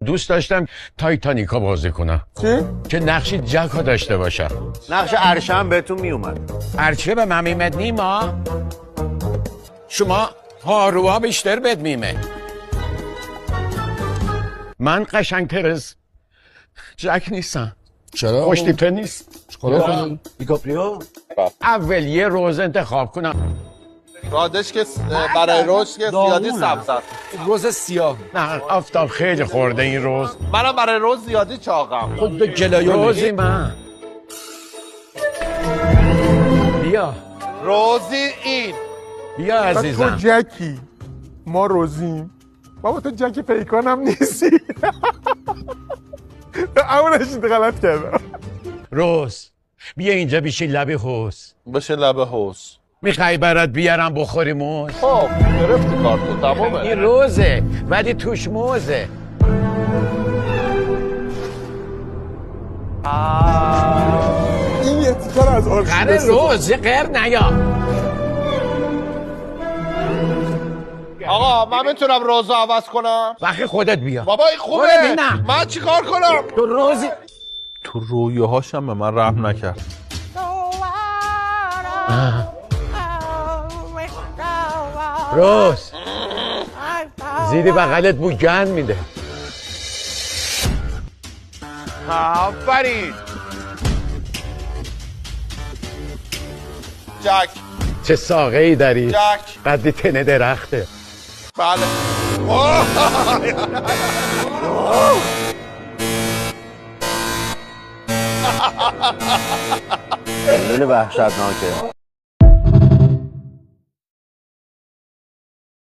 دوست داشتم تایتانیکا بازی کنم. چی؟ که نقشی جکا داشته باشم. نقش عرشه هم بهتون میومد. ارچه به من میمد نیما. شما هاروا بیشتر بد میمه. من قشنگتر از جک نیستم. چرا؟ خوشتیپه نیست. چیکار کنم؟ دیکاپریو؟ اول یه روز انتخاب کنم. رادش که برای رشد که زیادی سبز است. روز سیاه. نه آفتاب خیلی خورده این روز. منم برای روز زیادی چاقم. خود به گلایه روزی من. بیا روزی این. بیا تو عزیزم. جکی، ما روزیم. بابا تو جک پیکان هم نیستی. اما نشید غلط کردم. روز بیا اینجا بیشی لب حوز. بشه لبه حوز. میخوای برات بیارم بخوری موز. خب گرفتی کارتو این تمامه. روزه ولی توش موزه. این یه تیکر از آرشیو قره روز یه غیر نیا. آقا من میتونم روزو عوض کنم؟ وقتی خودت بیا. بابا این خوبه. برو ببینم. من چیکار کنم؟ تو روزی تو رویاهاشم به من رحم نکرد. روز زیدی بغلت بو گند میده. آفرین. جک. چه ساقه ای داری. جک. قدی تنه درخته. بله. خیلی وحشتناکه.